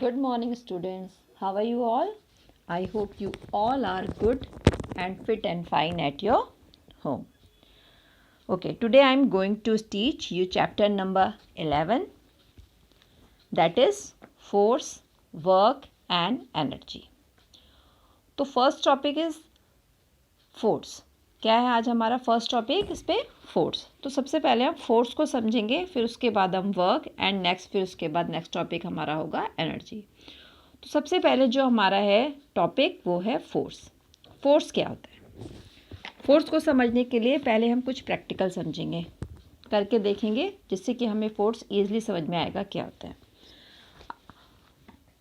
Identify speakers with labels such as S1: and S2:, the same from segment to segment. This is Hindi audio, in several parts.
S1: Good morning, students. How are you all? I hope you all are good and fit and fine at your home. Okay, today I am going to teach you chapter number 11, that is force, work and energy. तो फर्स्ट टॉपिक इज फोर्स. क्या है आज हमारा फर्स्ट टॉपिक? इस पे फोर्स. तो सबसे पहले हम फोर्स को समझेंगे, फिर उसके बाद हम वर्क एंड नेक्स्ट, फिर उसके बाद नेक्स्ट टॉपिक हमारा होगा एनर्जी. तो सबसे पहले जो हमारा है टॉपिक वो है फोर्स. फोर्स क्या होता है? फोर्स को समझने के लिए पहले हम कुछ प्रैक्टिकल समझेंगे, करके देखेंगे, जिससे कि हमें फोर्स ईजिली समझ में आएगा क्या होता है.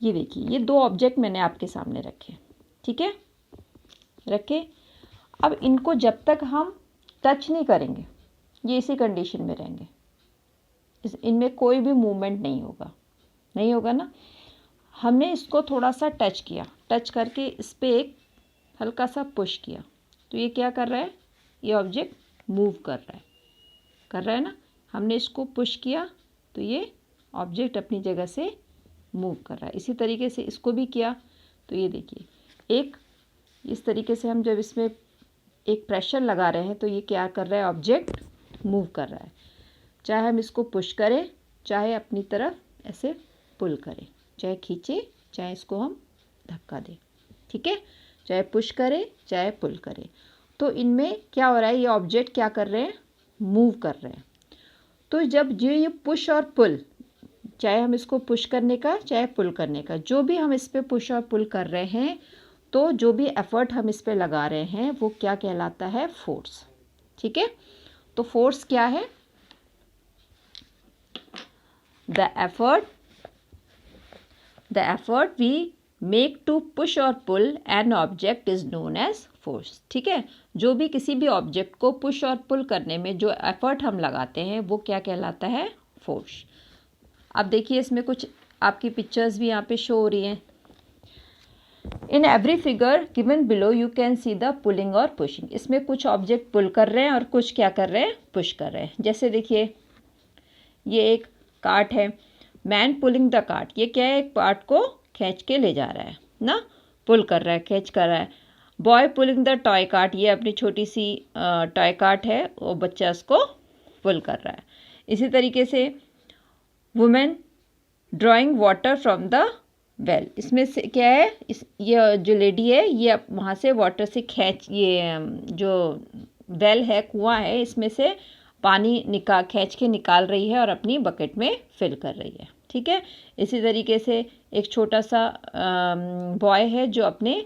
S1: ये देखिए, ये दो ऑब्जेक्ट मैंने आपके सामने रखे, ठीक है, रखे. अब इनको जब तक हम टच नहीं करेंगे ये इसी कंडीशन में रहेंगे. इनमें कोई भी मूवमेंट नहीं होगा ना. हमने इसको थोड़ा सा टच किया, टच करके इस पर एक हल्का सा पुश किया, तो ये क्या कर रहा है? ये ऑब्जेक्ट मूव कर रहा है ना. हमने इसको पुश किया तो ये ऑब्जेक्ट अपनी जगह से मूव कर रहा है. इसी तरीके से इसको भी किया तो ये देखिए, एक इस तरीके से हम जब इसमें एक प्रेशर लगा रहे हैं तो ये क्या कर रहा है? ऑब्जेक्ट मूव कर रहा है. चाहे हम इसको पुश करें, चाहे अपनी तरफ ऐसे पुल करें, चाहे खींचे, चाहे इसको हम धक्का दें, ठीक है, चाहे पुश करें चाहे पुल करें. तो इनमें क्या हो रहा है? ये ऑब्जेक्ट क्या कर रहे हैं? मूव कर रहे हैं. तो जब ये पुश और पुल, चाहे हम इसको पुश करने का चाहे पुल करने का, जो भी हम इस पर पुश और पुल कर रहे हैं, तो जो भी एफर्ट हम इस पर लगा रहे हैं वो क्या कहलाता है? फोर्स. ठीक है. तो फोर्स क्या है? The effort we make to push or pull an object is known as force. ठीक है. जो भी किसी भी ऑब्जेक्ट को पुश और पुल करने में जो एफर्ट हम लगाते हैं वो क्या कहलाता है? फोर्स. अब देखिए, इसमें कुछ आपकी पिक्चर्स भी यहाँ पे शो हो रही हैं. In every figure given below you can see the pulling और पुशिंग. इसमें कुछ ऑब्जेक्ट पुल कर रहे हैं और कुछ क्या कर रहे हैं? पुश कर रहे हैं. जैसे देखिए, ये एक कार्ट है. Man pulling the cart. ये क्या है? एक पार्ट को खींच के ले जा रहा है ना, पुल कर रहा है, खींच कर रहा है. Boy pulling the toy cart. ये अपनी छोटी सी टॉय कार्ट है, वो बच्चा उसको पुल कर रहा है. इसी तरीके से women drawing water from the well. इसमें से क्या है? ये जो लेडी है ये वहाँ से वाटर से ये जो वेल है, कुआं है, इसमें से पानी खींच के निकाल रही है और अपनी बकेट में फिल कर रही है. ठीक है. इसी तरीके से एक छोटा सा बॉय है जो अपने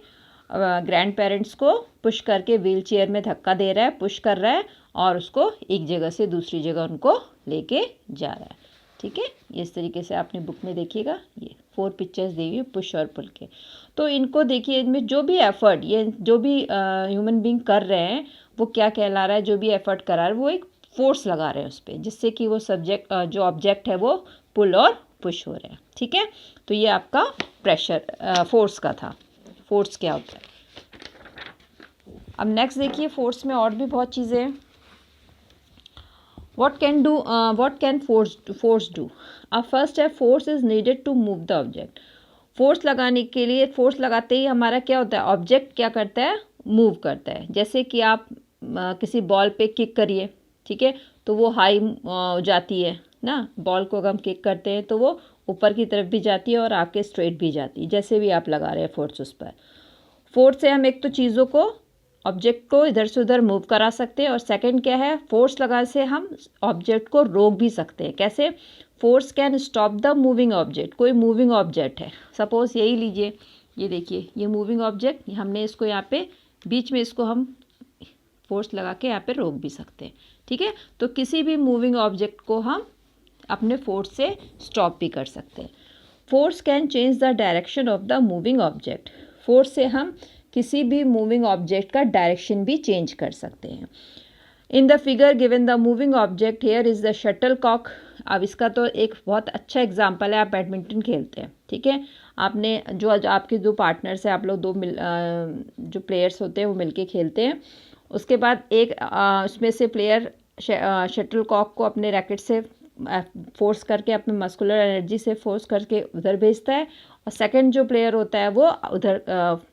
S1: ग्रैंड पेरेंट्स को पुश करके व्हील चेयर में धक्का दे रहा है, पुश कर रहा है और उसको एक जगह से दूसरी जगह उनको लेके जा रहा है. ठीक है. इस तरीके से आपने बुक में देखिएगा, ये 4 पिक्चर्स दी हुई पुश और पुल के. तो इनको देखिए, इनमें जो भी एफर्ट ये जो भी ह्यूमन बीइंग कर रहे हैं वो क्या कहला रहा है? जो भी एफर्ट करा रहा है वो एक फोर्स लगा रहे हैं उस पर, जिससे कि वो जो ऑब्जेक्ट है वो पुल और पुश हो रहे हैं. ठीक है. तो ये आपका प्रेशर फोर्स का था. फोर्स क्या होता है? अब नेक्स्ट देखिए, फोर्स में और भी बहुत चीज़ें हैं. what can force do? अब फर्स्ट है, force is needed to move the object. Force लगाने के लिए, फोर्स लगाते ही हमारा क्या होता है? ऑब्जेक्ट क्या करता है? मूव करता है. जैसे कि आप किसी बॉल पे किक करिए, ठीक है, तो वो हाई जाती है ना. बॉल को अगर हम किक करते हैं तो वो ऊपर की तरफ भी जाती है और आके स्ट्रेट भी जाती है. जैसे भी आप लगा रहे हैं फोर्स उस पर. फोर्स से हम एक तो चीज़ों को, ऑब्जेक्ट को इधर से उधर मूव करा सकते हैं, और सेकंड क्या है? फोर्स लगा से हम ऑब्जेक्ट को रोक भी सकते हैं. कैसे? Force can stop the moving object. कोई मूविंग ऑब्जेक्ट है, सपोज यही लीजिए, ये देखिए, ये मूविंग ऑब्जेक्ट, हमने इसको यहाँ पे बीच में इसको हम फोर्स लगा के यहाँ पे रोक भी सकते हैं. ठीक है. तो किसी भी मूविंग ऑब्जेक्ट को हम अपने फोर्स से स्टॉप भी कर सकते हैं. Force can change the direction of the moving object. Force से हम किसी भी मूविंग ऑब्जेक्ट का डायरेक्शन भी चेंज कर सकते हैं. In the figure given the moving object here is the shuttlecock. अब इसका तो एक बहुत अच्छा एग्जांपल है. आप बैडमिंटन खेलते हैं, ठीक है, आपने जो आपके दो पार्टनर्स हैं, आप लोग जो प्लेयर्स होते हैं वो मिलके खेलते हैं. उसके बाद एक उसमें से प्लेयर शटल कॉक को अपने रैकेट से फोर्स करके अपने मस्कुलर एनर्जी से फोर्स करके उधर भेजता है, और सेकंड जो प्लेयर होता है वो उधर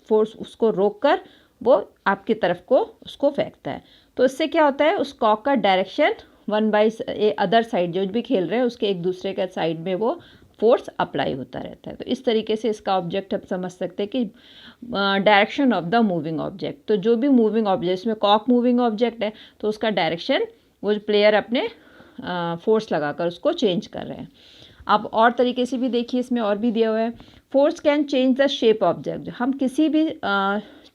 S1: फोर्स उसको रोक कर वो आपकी तरफ को उसको फेंकता है। तो इससे क्या होता है, उस कॉक का direction one by other side जो भी खेल रहे हैं उसके एक दूसरे के साइड में वो फोर्स अप्लाई होता रहता है। तो इस तरीके से इसका ऑब्जेक्ट हम समझ सकते हैं कि direction of the moving object. तो जो भी मूविंग ऑब्जेक्ट, इसमें कॉक मूविंग ऑब्जेक्ट है तो उसका डायरेक्शन वो प्लेयर अपने फोर्स लगाकर उसको चेंज कर रहे हैं। आप और तरीके से भी देखिए, इसमें और भी दिया हुआ है, force can change the shape object. हम किसी भी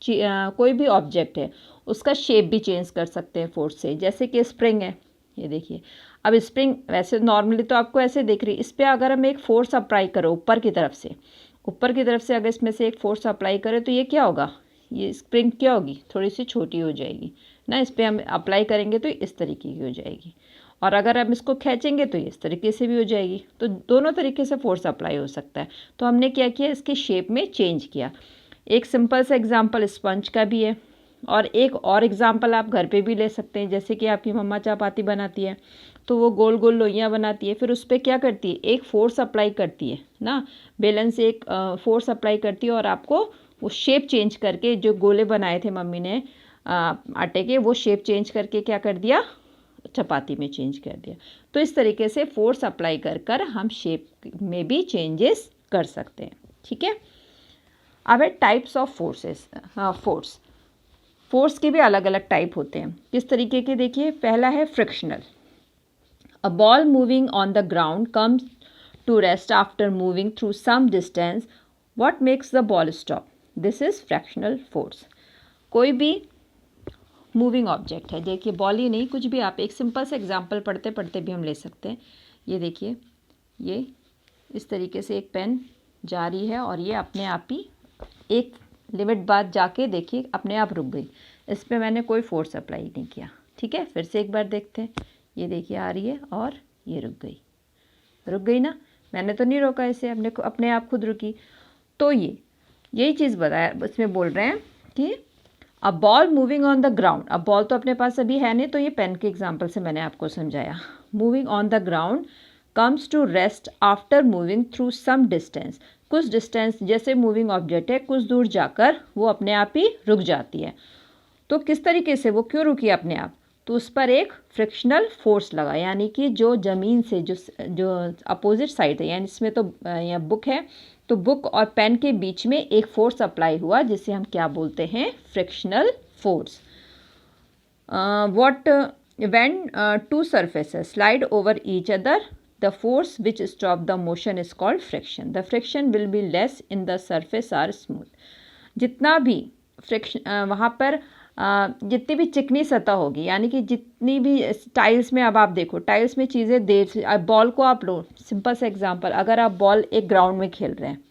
S1: कोई भी ऑब्जेक्ट है उसका शेप भी चेंज कर सकते हैं फोर्स से। जैसे कि स्प्रिंग है, ये देखिए, अब स्प्रिंग वैसे नॉर्मली तो आपको ऐसे दिख रही है, इस पर अगर हम एक फोर्स अप्लाई करो ऊपर की तरफ से अगर इसमें से एक फोर्स अप्लाई करें तो ये क्या होगा, ये स्प्रिंग क्या होगी, थोड़ी सी छोटी हो जाएगी ना। इस पर हम अप्लाई करेंगे तो इस तरीके की हो जाएगी, और अगर हम इसको खींचेंगे तो इस तरीके से भी हो जाएगी। तो दोनों तरीके से फोर्स अप्लाई हो सकता है। तो हमने क्या किया, इसके शेप में चेंज किया। एक सिंपल सा एग्जांपल स्पंज का भी है, और एक और एग्जांपल आप घर पे भी ले सकते हैं। जैसे कि आपकी मम्मा चपाती बनाती है तो वो गोल गोल लोइयाँ बनाती है, फिर उस पर क्या करती है, एक फोर्स अप्लाई करती है ना, बेलन से एक फोर्स अप्लाई करती है, और आपको वो शेप चेंज करके, जो गोले बनाए थे मम्मी ने आटे के, वो शेप चेंज करके क्या कर दिया, चपाती में चेंज कर दिया। तो इस तरीके से फोर्स अप्लाई कर हम शेप में भी चेंजेस कर सकते हैं। ठीक है, अब है टाइप्स ऑफ फोर्सेस। फोर्स के भी अलग अलग टाइप होते हैं। किस तरीके के, देखिए, पहला है frictional. A ball moving on the ground comes to rest after moving through some distance, what makes the ball stop, this is fractional force. कोई भी मूविंग ऑब्जेक्ट है, देखिए बॉल ही नहीं, कुछ भी, आप एक सिंपल से एग्जांपल पढ़ते पढ़ते भी हम ले सकते हैं। ये देखिए, ये इस तरीके से एक पेन जा रही है और ये अपने आप ही एक लिमिट बाद जाके देखिए अपने आप रुक गई। इस पर मैंने कोई फोर्स अप्लाई नहीं किया। ठीक है, फिर से एक बार देखते हैं। ये देखिए आ रही है और ये रुक गई ना, मैंने तो नहीं रोका इसे, अपने आप खुद रुकी। तो यही चीज़ बताया, इसमें बोल रहे हैं कि अ ball moving on the ground. अब बॉल तो अपने पास अभी है नहीं, तो ये पेन के एग्जाम्पल से मैंने आपको समझाया। Moving on the ground comes to rest after moving through some distance. कुछ डिस्टेंस, जैसे मूविंग ऑब्जेक्ट है, कुछ दूर जाकर वो अपने आप ही रुक जाती है। तो किस तरीके से, वो क्यों रुकी अपने आप, तो उस पर एक फ्रिक्शनल फोर्स लगा, यानी कि जो ज़मीन से जो अपोजिट साइड है, यानी इसमें तो यहाँ बुक है, तो बुक और पेन के बीच में एक फोर्स अप्लाई हुआ, जिसे हम क्या बोलते हैं, frictional force. When to surfaces slide over each other, the force which stop the motion is called friction. The friction will be less in the surface are smooth. जितना भी फ्रिक्शन वहाँ पर जितनी भी चिकनी सतह होगी, यानी कि जितनी भी टाइल्स में, अब आप देखो टाइल्स में चीज़ें देर से, अब बॉल को आप लो, सिंपल सा एग्जांपल, अगर आप बॉल एक ग्राउंड में खेल रहे हैं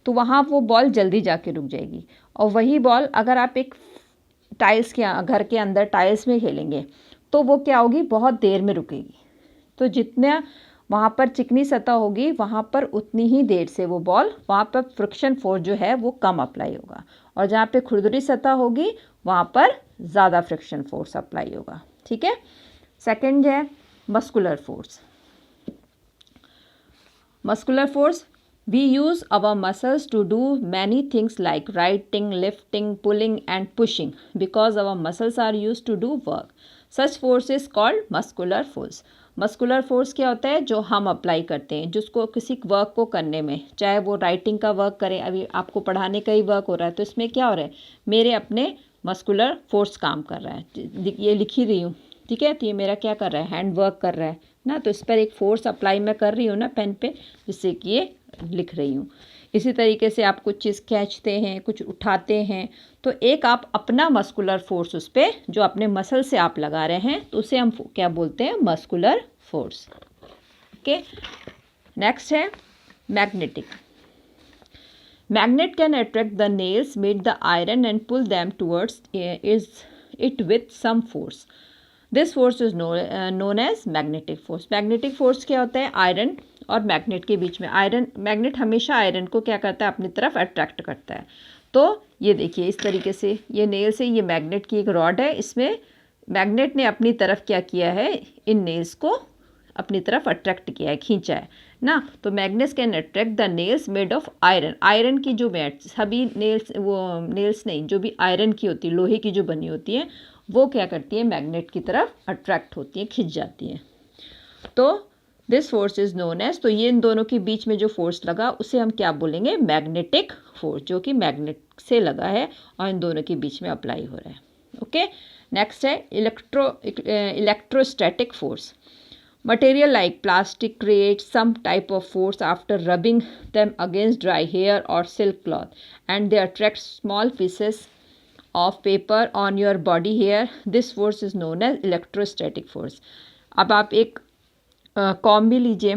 S1: तो वहाँ वो बॉल जल्दी जाके रुक जाएगी, और वही बॉल अगर आप एक टाइल्स के घर के अंदर टाइल्स में खेलेंगे तो वो क्या होगी, बहुत देर में रुकेगी। तो जितना वहाँ पर चिकनी सतह होगी वहाँ पर उतनी ही देर से वो बॉल, वहाँ पर फ्रिक्शन फोर्स जो है वो कम अप्लाई होगा, और जहाँ पे खुरदुरी सतह होगी वहाँ पर ज़्यादा फ्रिक्शन फोर्स अप्लाई होगा। ठीक है, सेकंड है muscular force. Muscular force, we use our muscles to do many things like writing, lifting, pulling and pushing because our muscles are use to do work. Such force is called muscular force. Muscular force क्या होता है, जो हम अप्लाई करते हैं, जिसको किसी वर्क को करने में, चाहे वो राइटिंग का वर्क करें, अभी आपको पढ़ाने का ही वर्क हो रहा है, तो इसमें क्या हो रहा है, मेरे अपने मस्कुलर फोर्स काम कर रहा है। ये लिख ही रही हूँ, ठीक है, तो ये मेरा क्या कर रहा है, हैंड वर्क कर रहा है ना, तो इस पर एक फोर्स अप्लाई मैं कर रही हूँ ना पेन पे, जिससे कि ये लिख रही हूँ। इसी तरीके से आप कुछ चीज़ खींचते हैं, कुछ उठाते हैं, तो एक आप अपना मस्कुलर फोर्स उस पर, जो अपने मसल से आप लगा रहे हैं, तो उसे हम क्या बोलते हैं, मस्कुलर फोर्स। ओके, नेक्स्ट है magnetic. Magnet can attract the nails made the iron and pull them towards it with some force. This force is known as magnetic force. Magnetic force क्या होता है, आयरन और मैग्नेट के बीच में, आयरन, मैग्नेट हमेशा आयरन को क्या करता है, अपनी तरफ अट्रैक्ट करता है। तो ये देखिए इस तरीके से, ये नेल से, ये मैग्नेट की एक रॉड है, इसमें मैग्नेट ने अपनी तरफ क्या किया है, इन नेल्स को अपनी तरफ अट्रैक्ट किया है, खींचा है ना। तो magnets can attract the nails made of iron. Iron की जो मैट, सभी नेल्स, वो नेल्स नहीं, जो भी आयरन की होती है, लोहे की जो बनी होती है, वो क्या करती है, मैग्नेट की तरफ अट्रैक्ट होती है, खिंच जाती है। तो this force is known as, तो ये इन दोनों के बीच में जो फोर्स लगा उसे हम क्या बोलेंगे, मैग्नेटिक फोर्स, जो कि मैग्नेट से लगा है और इन दोनों के बीच में अप्लाई हो रहा है। ओके, नेक्स्ट है electrostatic force. Material like plastic creates some type of force after rubbing them against dry hair or silk cloth, and they attract small pieces of paper on your body hair. This force is known as electrostatic force. अब आप एक कॉम भी लीजिए,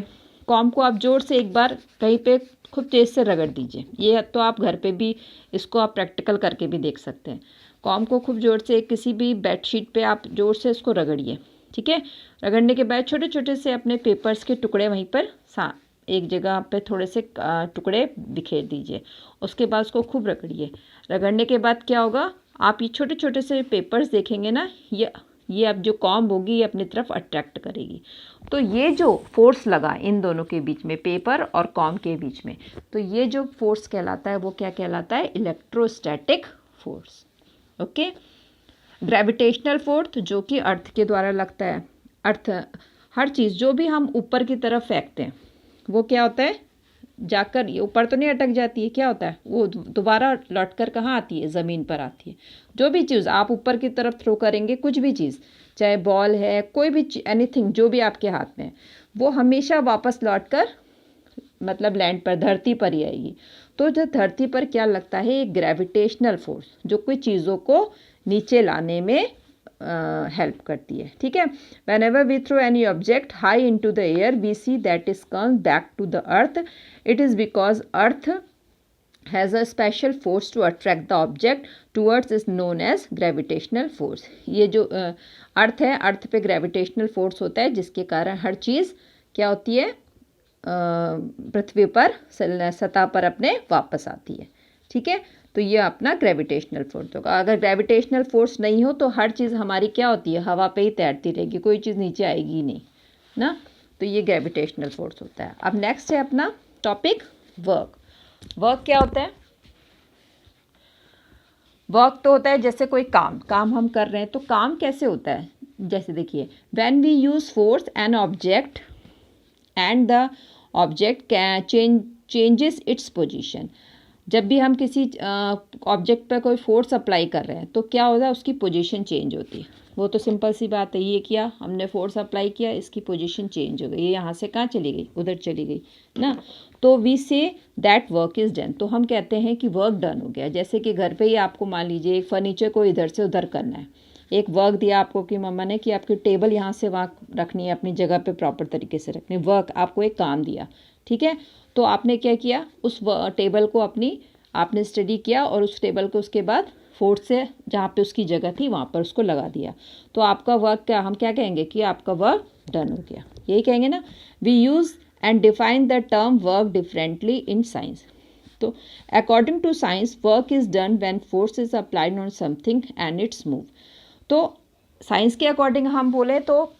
S1: कॉम को आप जोर से एक बार कहीं पे खूब तेज़ से रगड़ दीजिए। ये तो आप घर पे भी इसको आप प्रैक्टिकल करके भी देख सकते हैं। कॉम को खूब जोर से किसी भी बेडशीट पे आप जोर से इसको रगड़िए, ठीक है। रगड़ने के बाद छोटे छोटे से अपने पेपर्स के टुकड़े वहीं पर एक जगह पे थोड़े से टुकड़े बिखेर दीजिए। उसके बाद उसको खूब रगड़िए। रगड़ने के बाद क्या होगा, आप ये छोटे छोटे से पेपर्स देखेंगे ना, ये अब जो कॉम्ब होगी ये अपनी तरफ अट्रैक्ट करेगी। तो ये जो फोर्स लगा इन दोनों के बीच में, पेपर और कॉम्ब के बीच में, तो ये जो फोर्स कहलाता है वो क्या कहलाता है, electrostatic force. Okay, gravitational force जो कि अर्थ के द्वारा लगता है। अर्थ, हर चीज़ जो भी हम ऊपर की तरफ फेंकते हैं वो क्या होता है, जाकर ये ऊपर तो नहीं अटक जाती है, क्या होता है, वो दोबारा लौट कर कहाँ आती है, ज़मीन पर आती है। जो भी चीज़ आप ऊपर की तरफ थ्रो करेंगे, कुछ भी चीज़, चाहे बॉल है, कोई भी एनीथिंग जो भी आपके हाथ में है, वो हमेशा वापस लौट कर मतलब लैंड पर, धरती पर ही आएगी। तो जो धरती पर क्या लगता है, एक ग्रेविटेशनल फोर्स जो कोई चीज़ों को नीचे लाने में हेल्प करती है, ठीक है। Whenever we throw any object high into the air we see that is comes back to the earth. It is because earth has a special force to attract the object towards is known as gravitational force. ये जो अर्थ है, अर्थ पे ग्रेविटेशनल फोर्स होता है जिसके कारण हर चीज़ क्या होती है, पृथ्वी पर सतह पर अपने वापस आती है, ठीक है। तो ये अपना ग्रेविटेशनल फोर्स होगा। अगर ग्रेविटेशनल फोर्स नहीं हो तो हर चीज़ हमारी क्या होती है, हवा पे ही तैरती रहेगी, कोई चीज़ नीचे आएगी ही नहीं ना। तो ये ग्रेविटेशनल फोर्स होता है। अब नेक्स्ट है अपना टॉपिक वर्क। वर्क क्या होता है, वर्क तो होता है जैसे कोई काम हम कर रहे हैं, तो काम कैसे होता है, जैसे देखिए, when we use force an object and the object changes its position. जब भी हम किसी ऑब्जेक्ट पर कोई फोर्स अप्लाई कर रहे हैं तो क्या होता है, उसकी पोजीशन चेंज होती है। वो तो सिंपल सी बात है, ये किया हमने, फोर्स अप्लाई किया, इसकी पोजीशन चेंज हो गई, ये यहाँ से कहाँ चली गई, उधर चली गई ना। तो we say that work is done, तो हम कहते हैं कि वर्क डन हो गया। जैसे कि घर पे ही आपको मान लीजिए एक फर्नीचर को इधर से उधर करना है, एक वर्क दिया आपको कि मम्मा ने कि आपकी टेबल यहाँ से वहाँ रखनी है, अपनी जगह पे प्रॉपर तरीके से रखनी है। वर्क, आपको एक काम दिया, ठीक है। तो आपने क्या किया, उस टेबल को आपने स्टडी किया और उस टेबल को उसके बाद फोर्स से जहाँ पे उसकी जगह थी वहाँ पर उसको लगा दिया। तो आपका वर्क क्या, हम क्या कहेंगे कि आपका वर्क डन हो गया, यही कहेंगे ना। We use and define the term work differently in science. तो according to science work is done when force is applied on something and it's move. तो साइंस के अकॉर्डिंग हम बोले तो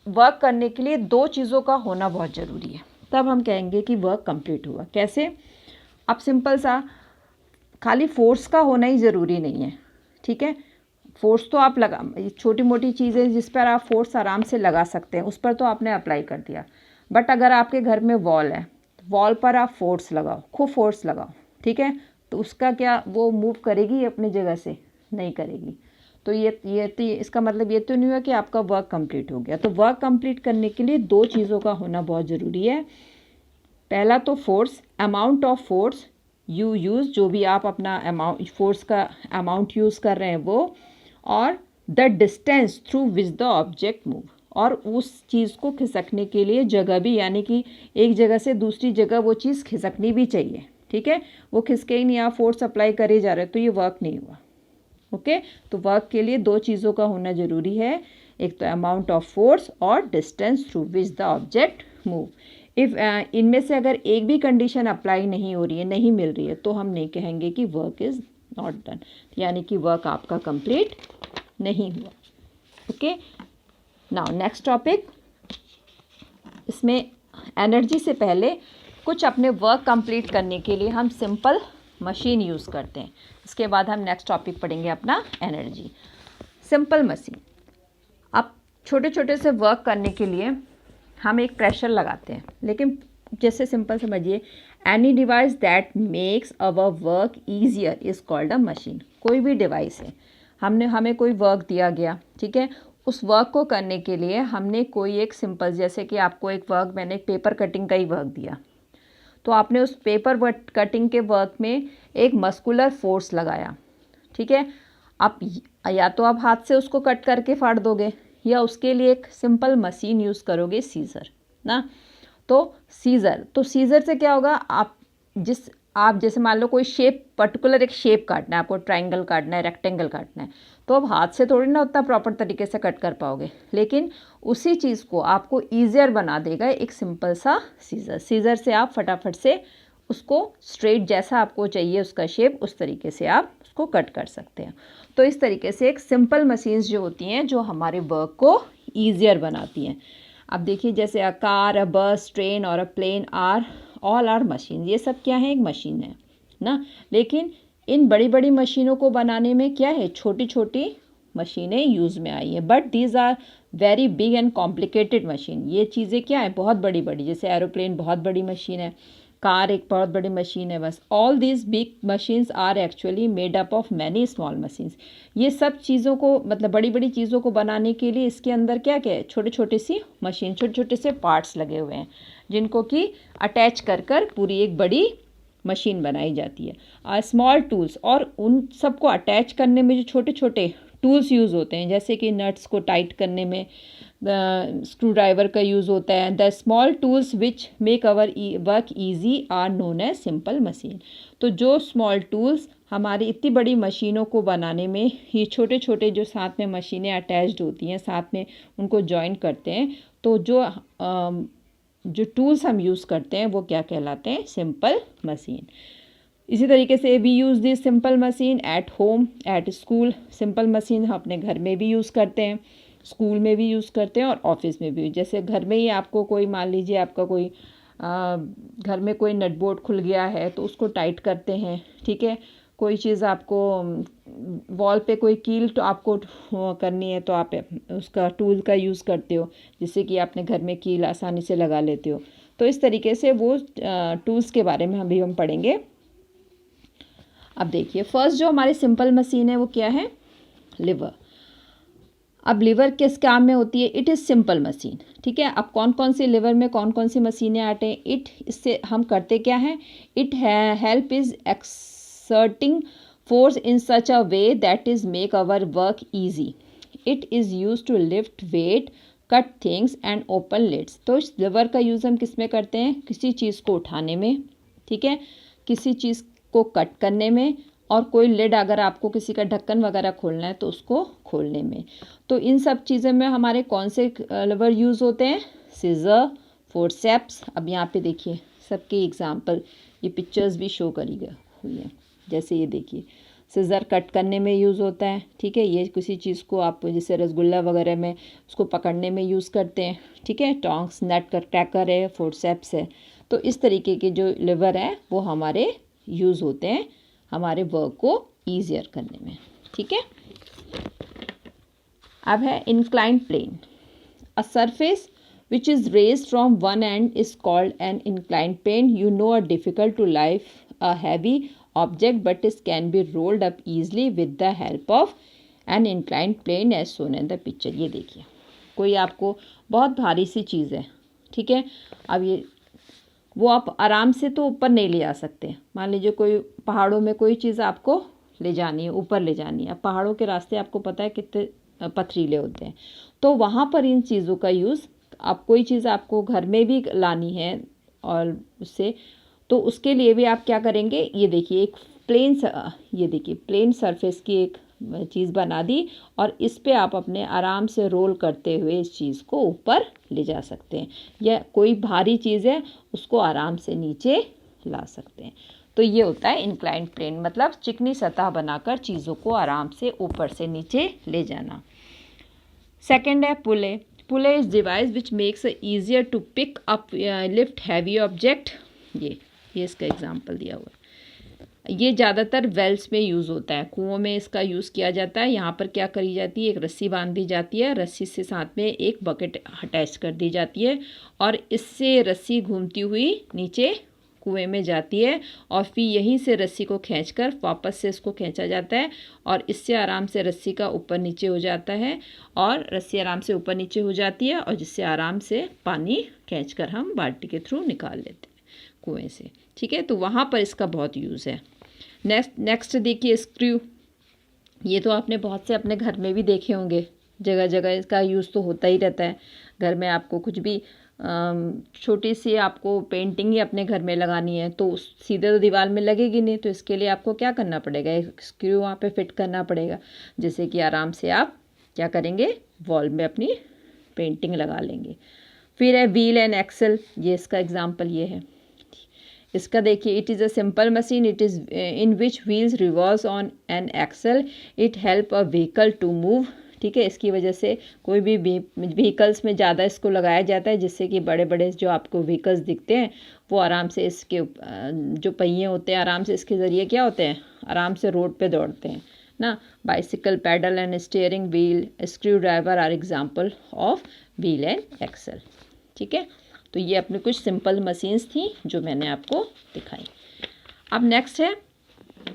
S1: वर्क करने के लिए दो चीज़ों का होना बहुत ज़रूरी है, तब हम कहेंगे कि वर्क कंप्लीट हुआ। कैसे, अब सिंपल सा, खाली फोर्स का होना ही ज़रूरी नहीं है, ठीक है। फोर्स तो आप लगा, छोटी मोटी चीज़ें जिस पर आप फोर्स आराम से लगा सकते हैं उस पर तो आपने अप्लाई कर दिया। बट अगर आपके घर में वॉल है, वॉल पर आप फोर्स लगाओ, खूब फोर्स लगाओ, ठीक है, तो उसका क्या, वो मूव करेगी अपनी जगह से, नहीं करेगी। तो ये इसका मतलब ये तो नहीं हुआ कि आपका वर्क कंप्लीट हो गया। तो वर्क कंप्लीट करने के लिए दो चीज़ों का होना बहुत ज़रूरी है। पहला तो force, amount of force you use, जो भी आप अपना अमाउंट, फोर्स का अमाउंट यूज़ कर रहे हैं वो, और the distance through which the object move, और उस चीज़ को खिसकने के लिए जगह भी, यानी कि एक जगह से दूसरी जगह वो चीज़ खिसकनी भी चाहिए, ठीक है। वो खिसके ही नहीं, आप फोर्स अप्लाई करे जा रहे तो ये वर्क नहीं हुआ। ओके, तो वर्क के लिए दो चीज़ों का होना ज़रूरी है, एक तो अमाउंट ऑफ फोर्स और distance through which the object move. If इनमें से अगर एक भी कंडीशन अप्लाई नहीं हो रही है, नहीं मिल रही है, तो हम नहीं कहेंगे कि वर्क इज़ नॉट डन, यानी कि वर्क आपका कंप्लीट नहीं हुआ। ओके, नाउ नेक्स्ट टॉपिक, इसमें एनर्जी से पहले कुछ अपने वर्क कंप्लीट करने के लिए हम सिंपल मशीन यूज़ करते हैं। इसके बाद हम नेक्स्ट टॉपिक पढ़ेंगे अपना एनर्जी। सिंपल मशीन, अब छोटे छोटे से वर्क करने के लिए हम एक प्रेशर लगाते हैं, लेकिन जैसे सिंपल समझिए, any device that makes our work easier is called a machine. कोई भी डिवाइस है, हमें कोई वर्क दिया गया, ठीक है, उस वर्क को करने के लिए हमने कोई एक सिंपल, जैसे कि आपको एक वर्क, मैंने एक पेपर कटिंग का ही वर्क दिया, तो आपने उस पेपर कटिंग के वर्क में एक मस्कुलर फोर्स लगाया, ठीक है। आप या तो आप हाथ से उसको कट करके फाड़ दोगे, या उसके लिए एक सिंपल मशीन यूज़ करोगे, सीज़र ना। तो सीज़र से क्या होगा, आप जैसे मान लो कोई शेप, पर्टिकुलर एक शेप काटना है आपको, ट्रायंगल काटना है, रेक्टेंगल काटना है, तो अब हाथ से थोड़ी ना उतना प्रॉपर तरीके से कट कर पाओगे, लेकिन उसी चीज़ को आपको ईजियर बना देगा एक सिंपल सा सीज़र से आप फटाफट से उसको स्ट्रेट जैसा आपको चाहिए उसका शेप, उस तरीके से आप उसको कट कर सकते हैं। तो इस तरीके से एक सिंपल मशीन्स जो होती हैं जो हमारे वर्क को ईजियर बनाती हैं। अब देखिए, जैसे अ कार, अ बस, ट्रेन और अ प्लेन ऑल आर मशीन, ये सब क्या है, एक मशीन है ना। लेकिन इन बड़ी बड़ी मशीनों को बनाने में क्या है, छोटी छोटी मशीनें यूज़ में आई हैं, but these are very big and complicated machine. ये चीज़ें क्या है, बहुत बड़ी बड़ी, जैसे एरोप्लेन बहुत बड़ी मशीन है, कार एक बहुत बड़ी मशीन है, बस। All these big machines are actually made up of many small machines. ये सब चीज़ों को, मतलब बड़ी बड़ी चीज़ों को बनाने के लिए इसके अंदर क्या क्या है, छोटे छोटे सी मशीन, छोटे छोटे से पार्ट्स लगे हुए हैं, जिनको कि अटैच कर पूरी एक बड़ी मशीन बनाई जाती है। स्मॉल टूल्स, और उन सबको अटैच करने में जो छोटे छोटे टूल्स यूज़ होते हैं, जैसे कि नट्स को टाइट करने में स्क्रू ड्राइवर का यूज़ होता है। The small tools which make our work easy are known as simple machine. तो जो स्मॉल टूल्स हमारी इतनी बड़ी मशीनों को बनाने में, ये छोटे छोटे जो साथ में मशीनें अटैच्ड होती हैं, साथ में उनको जॉइन करते हैं, तो जो टूल्स हम यूज़ करते हैं वो क्या कहलाते हैं, सिंपल मशीन। इसी तरीके से we use this simple machine at home, at school. Simple machine हम अपने घर में भी यूज़ करते हैं, स्कूल में भी यूज़ करते हैं और ऑफिस में भी। जैसे घर में ही आपको कोई, मान लीजिए आपका कोई घर में कोई नट बोल्ट खुल गया है, तो उसको टाइट करते हैं, ठीक है। कोई चीज़ आपको वॉल पे कोई कील तो आपको करनी है, तो आप उसका टूल का यूज़ करते हो, जिससे कि आपने घर में कील आसानी से लगा लेते हो। तो इस तरीके से वो टूल्स के बारे में हम पढ़ेंगे। अब देखिए, फर्स्ट जो हमारी सिंपल मशीन है वो क्या है, लिवर। अब लिवर किस काम में होती है, इट इज़ सिंपल मशीन, ठीक है। अब कौन कौन सी लिवर में कौन कौन सी मशीनें आते हैं, इससे हम करते क्या है, it help is exerting force in such a way that is make our work easy. It is use to lift weight, cut things and open lids. तो इस लिवर का यूज़ हम किस में करते हैं, किसी चीज़ को उठाने में, ठीक है, किसी चीज़ को कट करने में, और कोई लिड अगर आपको किसी का ढक्कन वगैरह खोलना है तो उसको खोलने में। तो इन सब चीज़ों में हमारे कौन से लिवर यूज़ होते हैं, सीजर, फोर्सेप्स। अब यहाँ पे देखिए सबके एग्जांपल, ये पिक्चर्स भी शो करी हुई है। जैसे ये देखिए, सीजर कट करने में यूज़ होता है, ठीक है। ये किसी चीज़ को आप जैसे रसगुल्ला वगैरह में उसको पकड़ने में यूज़ करते हैं, ठीक है। टोंग्स, नट का क्रैकर है, फोर्सेप्स है। तो इस तरीके के जो लिवर है वो हमारे यूज़ होते हैं हमारे वर्क को ईजियर करने में, ठीक है। अब है inclined plane. A surface which is raised from one end is called an inclined plane. You know, a difficult to lift a heavy object, but it can be rolled up easily with the help of an inclined plane as shown in the picture. ये देखिए, कोई आपको बहुत भारी सी चीज़ है, ठीक है। अब ये वो आप आराम से तो ऊपर नहीं ले जा सकते। मान लीजिए कोई पहाड़ों में कोई चीज़ आपको ले जानी है, ऊपर ले जानी है। अब पहाड़ों के रास्ते आपको पता है कितने पथरीले होते हैं, तो वहाँ पर इन चीज़ों का यूज़, आप कोई चीज़ आपको घर में भी लानी है और उससे, तो उसके लिए भी आप क्या करेंगे, ये देखिए एक प्लेन सरफेस की एक चीज़ बना दी, और इस पे आप अपने आराम से रोल करते हुए इस चीज़ को ऊपर ले जा सकते हैं, या कोई भारी चीज़ है उसको आराम से नीचे ला सकते हैं। तो ये होता है इंक्लाइंड प्लेन, मतलब चिकनी सतह बनाकर चीज़ों को आराम से ऊपर से नीचे ले जाना। सेकंड है pulley. Pulley is device which makes it easier to pick up lift heavy object. ये इसका एग्जांपल दिया हुआ है। ये ज़्यादातर वेल्स में यूज़ होता है, कुओं में इसका यूज़ किया जाता है। यहाँ पर क्या करी जाती है, एक रस्सी बांध दी जाती है, रस्सी से साथ में एक बकेट अटैच कर दी जाती है और इससे रस्सी घूमती हुई नीचे कुएं में जाती है और फिर यहीं से रस्सी को खींचकर वापस से इसको खींचा जाता है और इससे आराम से रस्सी का ऊपर नीचे हो जाता है और रस्सी आराम से ऊपर नीचे हो जाती है और जिससे आराम से पानी खींचकर हम बाल्टी के थ्रू निकाल लेते हैं कुएं से। ठीक है, तो वहाँ पर इसका बहुत यूज़ है। नेक्स्ट देखिए स्क्रू। ये तो आपने बहुत से अपने घर में भी देखे होंगे, जगह जगह इसका यूज़ तो होता ही रहता है। घर में आपको कुछ भी छोटी सी आपको पेंटिंग ही अपने घर में लगानी है तो सीधे तो दीवार में लगेगी नहीं, तो इसके लिए आपको क्या करना पड़ेगा, एक स्क्रू वहाँ पे फिट करना पड़ेगा, जिससे कि आराम से आप क्या करेंगे, वॉल में अपनी पेंटिंग लगा लेंगे। फिर है व्हील एंड एक्सल। ये इसका एग्जाम्पल ये है। इसका देखिए, it is a simple machine, it is in which wheels revolves on an axle, it help a vehicle to move. ठीक है, इसकी वजह से कोई भी व्हीकल्स में ज़्यादा इसको लगाया जाता है, जिससे कि बड़े बड़े जो आपको व्हीकल्स दिखते हैं वो आराम से इसके जो पहिए होते हैं आराम से इसके ज़रिए क्या होते हैं, आराम से रोड पे दौड़ते हैं ना। Bicycle, pedal and steering wheel, screw driver are example of wheel and axle. ठीक है, तो ये अपनी कुछ सिंपल मशीन्स थी जो मैंने आपको दिखाई। अब नेक्स्ट है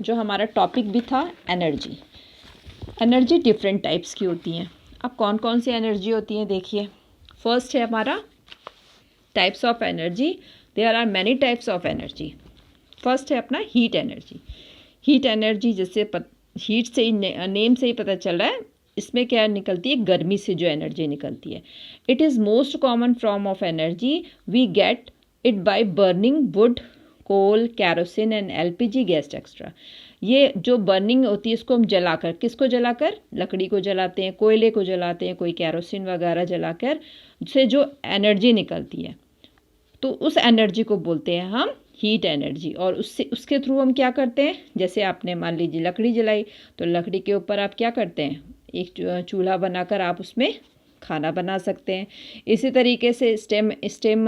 S1: जो हमारा टॉपिक भी था, एनर्जी। एनर्जी डिफरेंट टाइप्स की होती हैं। अब कौन कौन सी एनर्जी होती हैं देखिए। फर्स्ट है हमारा types of energy. There are many types of energy. First है अपना हीट एनर्जी। हीट एनर्जी जैसे हीट से नेम से ही पता चल रहा है, इसमें क्या निकलती है, गर्मी से जो एनर्जी निकलती है। It is most common form of energy, we get it by burning wood, coal, kerosene and LPG gas extra. ये जो बर्निंग होती है इसको हम जलाकर, किसको जलाकर, लकड़ी को जलाते हैं, कोयले को जलाते हैं, कोई कैरोसिन वगैरह जलाकर से जो एनर्जी निकलती है तो उस एनर्जी को बोलते हैं हम हीट एनर्जी। और उसके थ्रू हम क्या करते हैं, जैसे आपने मान लीजिए लकड़ी जलाई तो लकड़ी के ऊपर आप क्या करते हैं, एक चूल्हा बनाकर आप उसमें खाना बना सकते हैं। इसी तरीके से स्टेम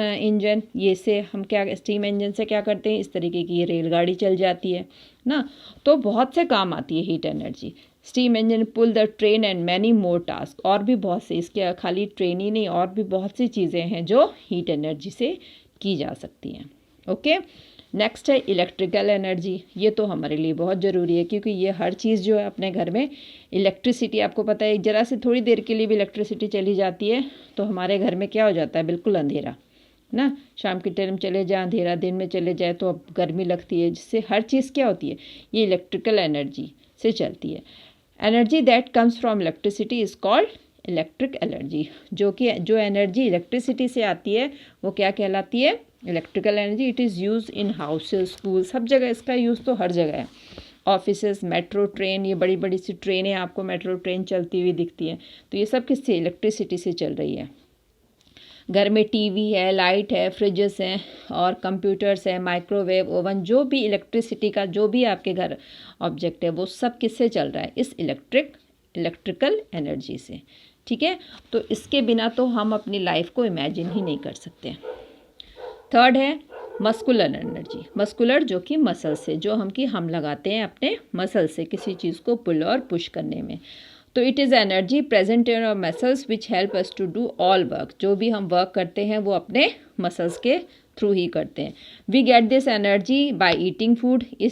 S1: इंजन, ये से हम क्या स्टीम इंजन से क्या करते हैं, इस तरीके की ये रेलगाड़ी चल जाती है ना, तो बहुत से काम आती है heat energy. Steam engine pull the train and many more task, और भी बहुत से, इसके खाली ट्रेन ही नहीं और भी बहुत सी चीज़ें हैं जो हीट एनर्जी से की जा सकती हैं। ओके, नेक्स्ट है इलेक्ट्रिकल एनर्जी। ये तो हमारे लिए बहुत ज़रूरी है क्योंकि ये हर चीज़ जो है अपने घर में इलेक्ट्रिसिटी, आपको पता है ज़रा से थोड़ी देर के लिए भी इलेक्ट्रिसिटी चली जाती है तो हमारे घर में क्या हो जाता है, बिल्कुल अंधेरा ना। शाम के टाइम चले जाए अंधेरा, दिन में चले जाए तो अब गर्मी लगती है, जिससे हर चीज़ क्या होती है, ये इलेक्ट्रिकल एनर्जी से चलती है। Energy that comes from electricity is called electric energy. जो एनर्जी इलेक्ट्रिसिटी से आती है वो क्या कहलाती है, electrical energy. It is use in houses, school, सब जगह इसका यूज़ तो हर जगह है। ऑफिसेस, मेट्रो ट्रेन, ये बड़ी बड़ी सी ट्रेनें आपको मेट्रो ट्रेन चलती हुई दिखती हैं तो ये सब किससे, इलेक्ट्रिसिटी से चल रही है। घर में टीवी है, लाइट है, फ्रिजेस हैं और कंप्यूटर्स हैं, माइक्रोवेव, ओवन, जो भी इलेक्ट्रिसिटी का जो भी आपके घर ऑब्जेक्ट है वो सब किससे चल रहा है, इस इलेक्ट्रिकल एनर्जी से। ठीक है, तो इसके बिना तो हम अपनी लाइफ को इमेजिन ही नहीं कर सकते। थर्ड है मस्कुलर एनर्जी। मस्कुलर जो कि मसल से, जो हम लगाते हैं अपने मसल से किसी चीज़ को पुल और पुश करने में। तो it is energy present in our muscles which help us to do all work. जो भी हम वर्क करते हैं वो अपने मसल्स के थ्रू ही करते हैं। We get this energy by eating food. ये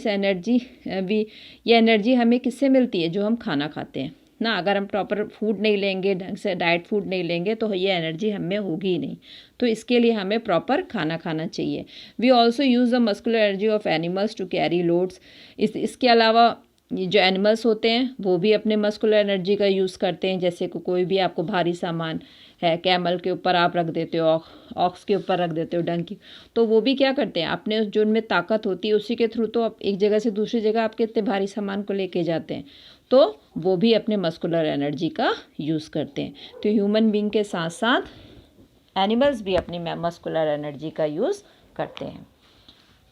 S1: एनर्जी हमें किससे मिलती है, जो हम खाना खाते हैं ना। अगर हम प्रॉपर फूड नहीं लेंगे, ढंग से डाइट फूड नहीं लेंगे तो ये एनर्जी हमें होगी ही नहीं। तो इसके लिए हमें प्रॉपर खाना खाना चाहिए। We also use the muscular energy of animals to carry loads. इसके अलावा जो एनिमल्स होते हैं वो भी अपने मस्कुलर एनर्जी का यूज़ करते हैं। जैसे कोई भी आपको भारी सामान है, कैमल के ऊपर आप रख देते हो, ऑक्स के ऊपर रख देते हो, डंकी, तो वो भी क्या करते हैं, अपने जो उनमें ताकत होती है उसी के थ्रू तो आप एक जगह से दूसरी जगह आपके इतने भारी सामान को लेके जाते हैं, तो वो भी अपने मस्कुलर एनर्जी का यूज़ करते हैं। तो ह्यूमन बीइंग के साथ साथ एनिमल्स भी अपनी मस्कुलर एनर्जी का यूज़ करते हैं।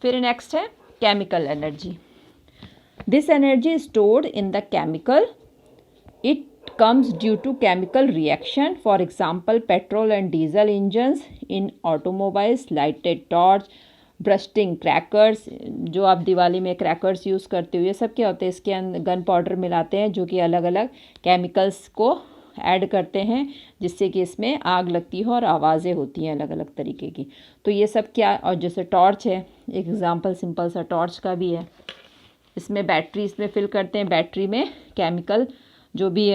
S1: फिर नेक्स्ट है chemical energy. This energy is stored in the chemical. It comes due to chemical reaction. For example, petrol and diesel engines in automobiles, lighted torch, bursting crackers, जो आप दिवाली में क्रैकर्स यूज़ करते हो, ये सब क्या होते हैं, इसके अंदर गन पाउडर मिलाते हैं जो कि अलग अलग केमिकल्स को ऐड करते हैं जिससे कि इसमें आग लगती है और आवाज़ें होती हैं अलग अलग तरीके की। तो ये सब क्या, और जैसे टॉर्च है, एक एग्जांपल सिंपल सा टॉर्च का भी है। इसमें बैटरी इसमें फिल करते हैं, बैटरी में केमिकल जो भी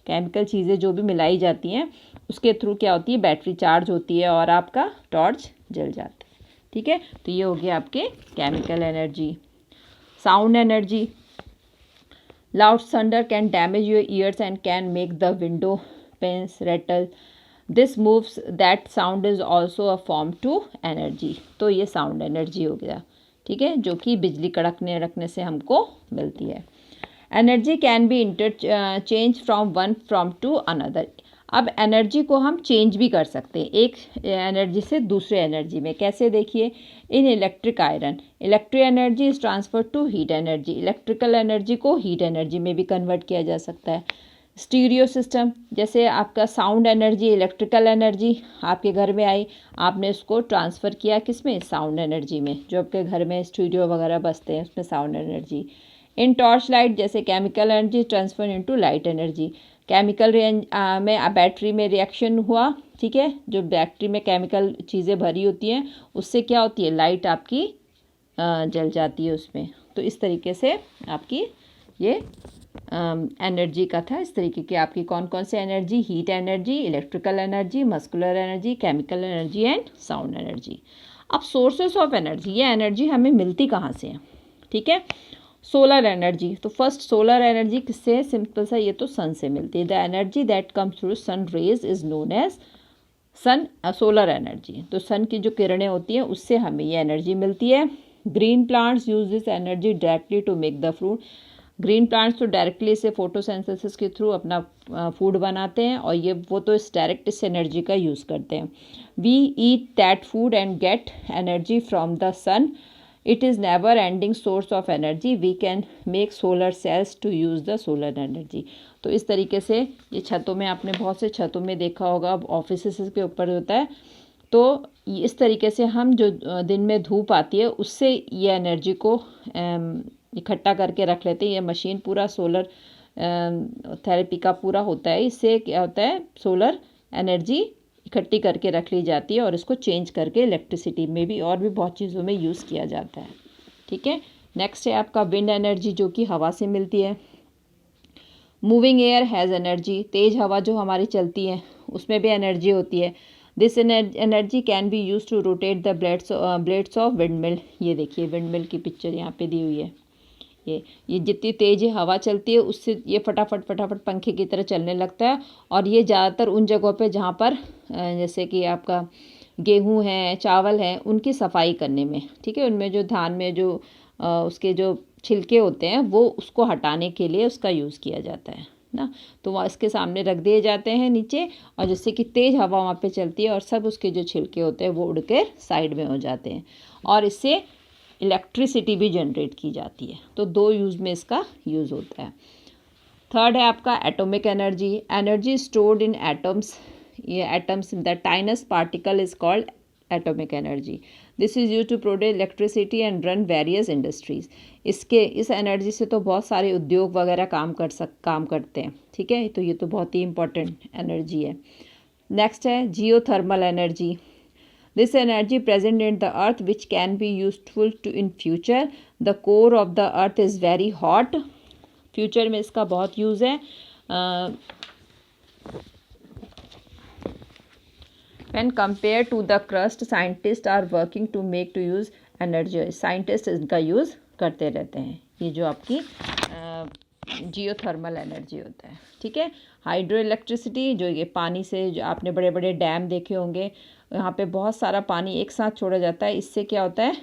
S1: केमिकल चीज़ें जो भी मिलाई जाती हैं उसके थ्रू क्या होती है, बैटरी चार्ज होती है और आपका टॉर्च जल जाता है। ठीक है, तो ये हो गया आपके chemical energy. Sound energy, loud thunder can damage your ears and can make the window panes rattle. This moves that sound is also a form to energy. तो ये साउंड एनर्जी हो गया, ठीक है, जो कि बिजली कड़कने रखने से हमको मिलती है। Energy can be interchange from to another. अब एनर्जी को हम चेंज भी कर सकते हैं एक एनर्जी से दूसरे एनर्जी में। कैसे, देखिए, in electric iron electric energy is transfer to heat energy. Electrical energy को हीट एनर्जी में भी कन्वर्ट किया जा सकता है। स्टीरियो सिस्टम, जैसे आपका साउंड एनर्जी, इलेक्ट्रिकल एनर्जी आपके घर में आई, आपने उसको ट्रांसफ़र किया किस में, साउंड एनर्जी में। जो आपके घर में स्टूडियो वगैरह बजते हैं उसमें साउंड एनर्जी। इन टॉर्च लाइट, जैसे chemical energy transfer into light energy. Chemical में बैटरी में रिएक्शन हुआ, ठीक है, जो बैटरी में केमिकल चीज़ें भरी होती हैं उससे क्या होती है, लाइट आपकी जल जाती है उसमें। तो इस तरीके से आपकी ये एनर्जी का था। इस तरीके की आपकी कौन कौन से energy, heat energy, electrical energy, muscular energy, chemical energy and sound energy. अब सोर्सेस ऑफ एनर्जी, ये एनर्जी हमें मिलती कहाँ से है, ठीक है। सोलर एनर्जी, तो फर्स्ट सोलर एनर्जी किससे है, सिंपल सा, ये तो सन से मिलती है। The energy that comes through sun rays is known as sun solar energy. तो सन की जो किरणें होती हैं उससे हमें ये एनर्जी मिलती है। Green plants use this energy directly to make the fruit. Green plants तो डायरेक्टली इसे फोटोसिंथेसिस के थ्रू अपना फूड बनाते हैं और ये वो तो इस डायरेक्ट इस एनर्जी का यूज़ करते हैं। We eat that food and get energy from the sun. It is never ending source of energy. We can make solar cells to use the solar energy. तो इस तरीके से ये छतों में, आपने बहुत से छतों में देखा होगा, ऑफिस के ऊपर होता है। तो इस तरीके से हम जो दिन में धूप आती है उससे ये एनर्जी को इकट्ठा करके रख लेते हैं। ये मशीन पूरा सोलर थेरेपी का पूरा होता है। इससे क्या होता है, सोलर एनर्जी इकट्ठी करके रख ली जाती है और इसको चेंज करके इलेक्ट्रिसिटी में भी और भी बहुत चीज़ों में यूज़ किया जाता है, ठीक है। नेक्स्ट है आपका विंड एनर्जी, जो कि हवा से मिलती है। मूविंग एयर हैज़ एनर्जी, तेज़ हवा जो हमारी चलती है उसमें भी एनर्जी होती है। This energy can be use to rotate the blades of windmill. ये देखिए विंडमिल की पिक्चर यहाँ पे दी हुई है। ये जितनी तेज़ हवा चलती है उससे ये फटाफट पंखे की तरह चलने लगता है। और ये ज़्यादातर उन जगहों पे जहाँ पर जैसे कि आपका गेहूँ है, चावल है, उनकी सफाई करने में, ठीक है, उनमें जो धान में जो उसके जो छिलके होते हैं वो उसको हटाने के लिए उसका यूज़ किया जाता है ना। तो वहाँ इसके सामने रख दिए जाते हैं नीचे, और जिससे कि तेज़ हवा वहाँ पे चलती है और सब उसके जो छिलके होते हैं वो उड़ कर साइड में हो जाते हैं और इससे इलेक्ट्रिसिटी भी जनरेट की जाती है। तो दो यूज़ में इसका यूज़ होता है। थर्ड है आपका atomic energy. Energy stored in atoms. ये atoms, the tiniest particle is called atomic energy. This is use to produce electricity and run various industries. इस एनर्जी से तो बहुत सारे उद्योग वगैरह काम करते हैं, ठीक है। तो ये तो बहुत ही इंपॉर्टेंट एनर्जी है। नेक्स्ट है geothermal energy. This energy present in the earth which can be useful to in future. The core of the earth is very hot. Future में इसका बहुत यूज़ है। When compared to the crust, scientists are working to make to use energy. Scientists इसका यूज़ करते रहते हैं। ये जो आपकी जियोथर्मल एनर्जी होता है, ठीक है। हाइड्रो इलेक्ट्रिसिटी, जो ये पानी से, जो आपने बड़े बड़े डैम देखे होंगे, यहाँ पे बहुत सारा पानी एक साथ छोड़ा जाता है। इससे क्या होता है,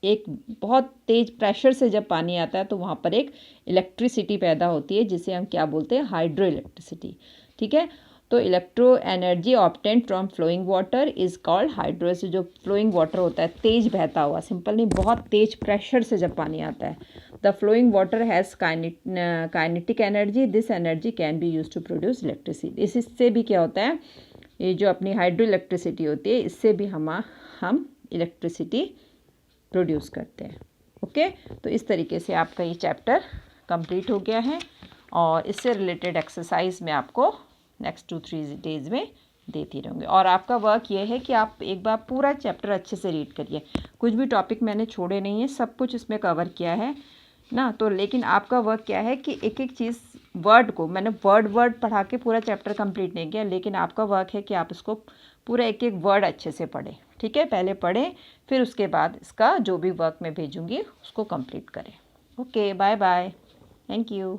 S1: एक बहुत तेज़ प्रेशर से जब पानी आता है तो वहाँ पर एक इलेक्ट्रिसिटी पैदा होती है जिसे हम क्या बोलते हैं, हाइड्रो इलेक्ट्रिसिटी, ठीक है। तो electro energy obtained from flowing water is called hydro. से जो फ्लोइंग वाटर होता है, तेज़ बहता हुआ, सिंपल नहीं, बहुत तेज़ प्रेशर से जब पानी आता है, the flowing water has kinetic energy, this energy can be use to produce electricity. इससे भी क्या होता है, ये जो अपनी हाइड्रो इलेक्ट्रिसिटी होती है, इससे भी हम इलेक्ट्रिसिटी प्रोड्यूस करते हैं। ओके, तो इस तरीके से आपका ये चैप्टर कंप्लीट हो गया है और इससे रिलेटेड एक्सरसाइज मैं आपको नेक्स्ट 2-3 डेज़ में देती रहूँगी। और आपका वर्क ये है कि आप एक बार पूरा चैप्टर अच्छे से रीड करिए, कुछ भी टॉपिक मैंने छोड़े नहीं है, सब कुछ इसमें कवर किया है ना। तो लेकिन आपका वर्क क्या है कि एक एक चीज़ वर्ड को मैंने वर्ड पढ़ा के पूरा चैप्टर कंप्लीट नहीं किया, लेकिन आपका वर्क है कि आप इसको पूरा एक एक वर्ड अच्छे से पढ़ें। ठीक है, पहले पढ़ें, फिर उसके बाद इसका जो भी वर्क मैं भेजूँगी उसको कंप्लीट करें। Okay, bye bye, thank you.